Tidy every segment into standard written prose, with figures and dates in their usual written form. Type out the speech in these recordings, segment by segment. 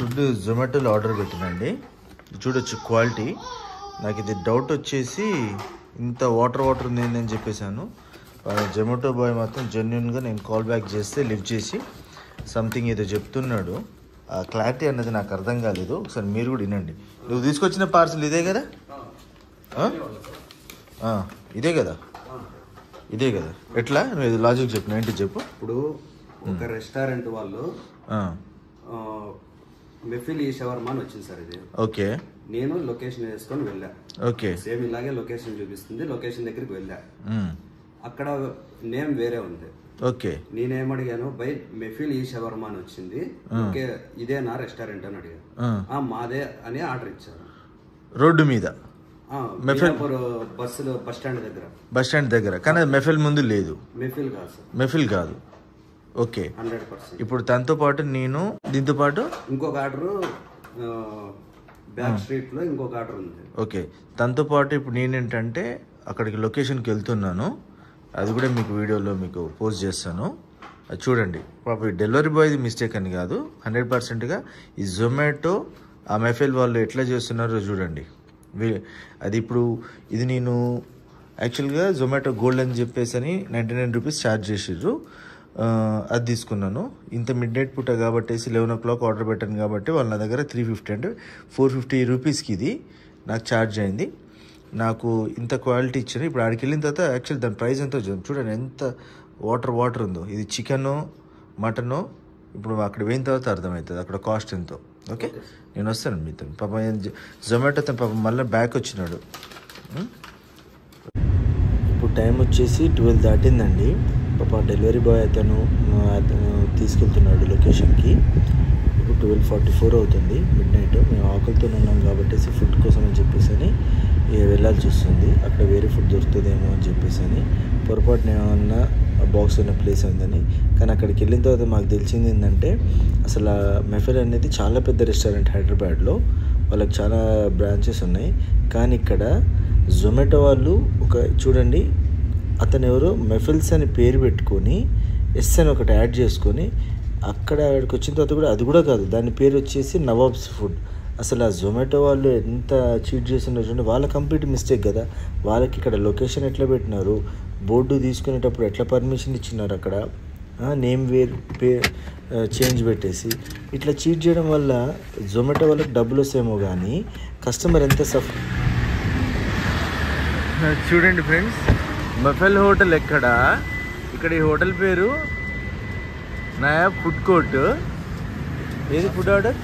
Food జొమాటోలో order పెట్టినండి. చూడొచ్చు quality. నాకు ఇది డౌట్ వచ్చేసి ఇంత వాటర్ ఉంది ఏంటని చెప్పేశాను. జొమాటో బాయ్ మాత్రం జెన్యున్గా నేను కాల్ బ్యాక్ చేస్తే లిఫ్ట్ చేసి సంథింగ్ ఏదో చెప్తున్నాడు. ఆ క్లారిటీ అన్నది నాకు అర్థం కాలేదు. ఒకసారి మీరు కూడా వినండి. నువ్వు తీసుకొచ్చిన పార్సల్ ఇదే కదా? ఇదే కదా? ఇదే కదా? ఎట్లా నువ్వు లాజిక్ చెప్పు, ఏంటి చెప్పు. ఇప్పుడు ఒక రెస్టారెంట్ వాళ్ళు మెఫిల్ ఈ షవర్మా అని వచ్చింది సార్. ఇది ఓకే. నేను లొకేషన్ వేసుకొని వెళ్ళా. ఓకే. సేమ్ ఇలాగే లొకేషన్ చూపిస్తుంది. లొకేషన్ దగ్గరికి వెళ్ళా. అక్కడ నేమ్ వేరే ఉంది. ఓకే. నేనేమడిగాను, బై మెఫిల్ ఈ షవర్మా అని వచ్చింది, ఓకే ఇదేనా రెస్టారెంట్ అని అడిగాను. మాదే అని ఆర్డర్ ఇచ్చారు. రోడ్డు మీద బస్ స్టాండ్ దగ్గర కానీ మెఫిల్ ముందు లేదు. మెఫిల్ కాదు సార్. మెఫిల్ కాదు. ఓకే. 100%. ఇప్పుడు తనతో పాటు నేను దీంతో పాటు ఇంకొక ఆర్డర్ బ్యాక్ స్ట్రీట్ లో ఇంకొక ఆర్డర్ ఉంది. ఓకే. తనతో పాటు ఇప్పుడు నేనేంటంటే అక్కడికి లొకేషన్కి వెళ్తున్నాను. అది కూడా మీకు వీడియోలో మీకు పోస్ట్ చేస్తాను. అది చూడండి. పాప డెలివరీ బాయ్ది మిస్టేక్ అని కాదు, 100%గా ఈ జొమాటో ఆ మెఫిల్ వాళ్ళు ఎట్లా చేస్తున్నారో చూడండి. అది ఇప్పుడు ఇది నేను యాక్చువల్గా జొమాటో గోల్డ్ అని చెప్పేసి అని 99 రూపీస్ ఛార్జ్ చేసిర్రు. అది తీసుకున్నాను. ఇంత మిడ్ నైట్ పూట కాబట్టి 11 o'clock ఆర్డర్ పెట్టాను కాబట్టి వాళ్ళ నా దగ్గర 350 అంటే 450 రూపీస్కి ఇది నాకు ఛార్జ్ అయింది. నాకు ఇంత క్వాలిటీ ఇచ్చారు. ఇప్పుడు ఆడికి వెళ్ళిన తర్వాత యాక్చువల్లీ దాని ప్రైస్ ఎంతో చూడండి, ఎంత వాటర్ ఉందో. ఇది చికెనో మటనో ఇప్పుడు అక్కడ పోయిన తర్వాత అర్థమవుతుంది అక్కడ కాస్ట్ ఎంతో. ఓకే, నేను వస్తాను మీతో. పాప జొమాటో తను పాప మళ్ళీ బ్యాక్ వచ్చినాడు. ఇప్పుడు టైం వచ్చేసి 12 దాటిందండి. పాప డెలివరీ బాయ్ అతను తీసుకెళ్తున్నాడు లొకేషన్కి. ఇప్పుడు 12:44 అవుతుంది, మిడ్ నైట్. మేము ఆకలితో ఉన్నాం కాబట్టి ఫుడ్ కోసం అని చెప్పేసి అని వెళ్ళాల్సి వస్తుంది. అక్కడ వేరే ఫుడ్ దొరుకుతుందేమో అని చెప్పేసి అని పొరపాటున ఏమన్నా బాక్స్ ఉన్న ప్లేస్ ఉందని. కానీ అక్కడికి వెళ్ళిన తర్వాత మాకు తెలిసింది ఏంటంటే అసలు మెఫిల్ అనేది చాలా పెద్ద రెస్టారెంట్ హైదరాబాద్లో. వాళ్ళకి చాలా బ్రాంచెస్ ఉన్నాయి. కానీ ఇక్కడ జొమాటో వాళ్ళు ఒక చూడండి, అతను ఎవరో మెఫిల్స్ అని పేరు పెట్టుకొని ఎస్ అని ఒకటి యాడ్ చేసుకొని అక్కడ ఆడికి వచ్చిన తర్వాత కూడా అది కూడా కాదు, దాని పేరు వచ్చేసి నవాబ్స్ ఫుడ్. అసలు ఆ జొమాటో వాళ్ళు ఎంత చీట్ చేస్తున్నారు చూడండి. వాళ్ళ కంప్లీట్ మిస్టేక్ కదా. వాళ్ళకి ఇక్కడ లొకేషన్ ఎట్లా పెట్టినారు, బోర్డు తీసుకునేటప్పుడు ఎట్లా పర్మిషన్ ఇచ్చినారు, అక్కడ నేమ్ చేంజ్ పెట్టేసి ఇట్లా చీట్ చేయడం వల్ల జొమాటో వాళ్ళకి డబ్బులు వస్తాయేమో కానీ కస్టమర్ ఎంత సఫర్. చూడండి ఫ్రెండ్స్, మెఫిల్ హోటల్ ఎక్కడ? ఇక్కడ ఈ హోటల్ పేరు నయా ఫుడ్ కోర్ట్. ఏది ఫుడ్ ఆర్డర్?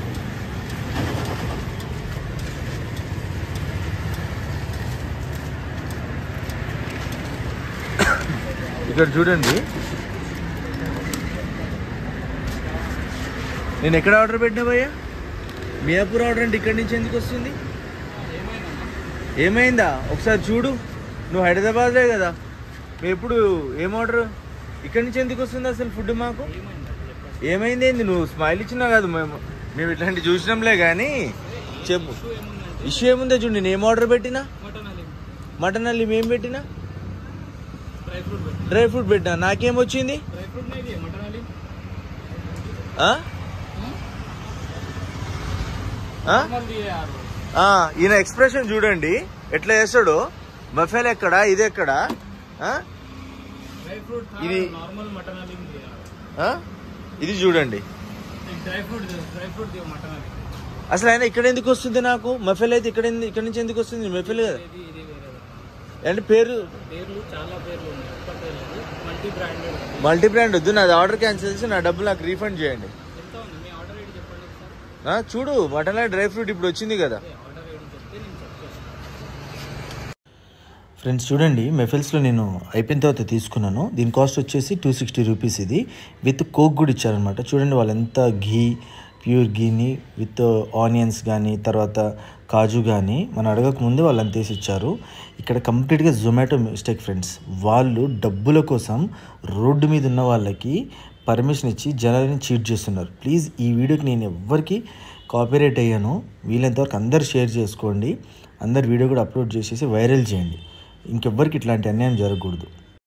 ఇక్కడ చూడండి, నేను ఎక్కడ ఆర్డర్ పెట్టినా భయ్యా? మియాపూర్ ఆర్డర్ అంటే ఇక్కడి నుంచి ఎందుకు వస్తుంది? ఏమైందా ఒకసారి చూడు. నువ్వు హైదరాబాద్లే కదా, మేము ఎప్పుడు ఏం ఆర్డర్ ఇక్కడి నుంచి ఎందుకు వస్తుంది అసలు ఫుడ్? మాకు ఏమైంది? ఏంది నువ్వు స్మైల్ ఇచ్చినా కాదు, మేము ఇట్లాంటివి చూసినాంలే. కానీ చెప్పు, ఇష్యూ ఏముందో చూడు. నేను ఏం ఆర్డర్ పెట్టినా? మటన్ హలీం. ఏం పెట్టినా? డ్రై ఫ్రూట్ పెట్టినా. నాకేమొచ్చింది? ఈయన ఎక్స్ప్రెషన్ చూడండి ఎట్లా చేస్తాడు. మెఫిల్ ఎక్కడ, ఇది ఎక్కడ? ఇది చూడండి. అసలు ఆయన ఇక్కడ ఎందుకు వస్తుంది నాకు? మెఫిల్ అయితే ఇక్కడ నుంచి ఎందుకు వస్తుంది? మెఫిల్ కదా అంటే పేరు మల్టీ బ్రాండ్ వద్దు. నాది ఆర్డర్ క్యాన్సిల్ చేసి నా డబ్బులు నాకు రీఫండ్ చేయండి. చూడు, మటన్ డ్రై ఫ్రూట్ ఇప్పుడు వచ్చింది కదా. ఫ్రెండ్స్ చూడండి, మెఫిల్స్లో నేను అయిపోయిన తర్వాత తీసుకున్నాను. దీని కాస్ట్ వచ్చేసి 260 రూపీస్. ఇది విత్ కోక్ కూడా ఇచ్చారనమాట. చూడండి వాళ్ళు ఎంత ప్యూర్ ఘీని విత్ ఆనియన్స్ కానీ తర్వాత కాజు కానీ మనం అడగకముందే వాళ్ళు అంత వేసి ఇచ్చారు. ఇక్కడ కంప్లీట్గా జొమాటో మిస్టేక్ ఫ్రెండ్స్. వాళ్ళు డబ్బుల కోసం రోడ్డు మీద ఉన్న వాళ్ళకి పర్మిషన్ ఇచ్చి జనాలని చీట్ చేస్తున్నారు. ప్లీజ్ ఈ వీడియోకి నేను ఎవ్వరికి కాపీరైట్ అయ్యాను. వీలైనంతవరకు అందరు షేర్ చేసుకోండి. అందరు వీడియో కూడా అప్లోడ్ చేసేసి వైరల్ చేయండి. ఇంకెవ్వరికి ఇట్లాంటి అన్యాయం జరగకూడదు.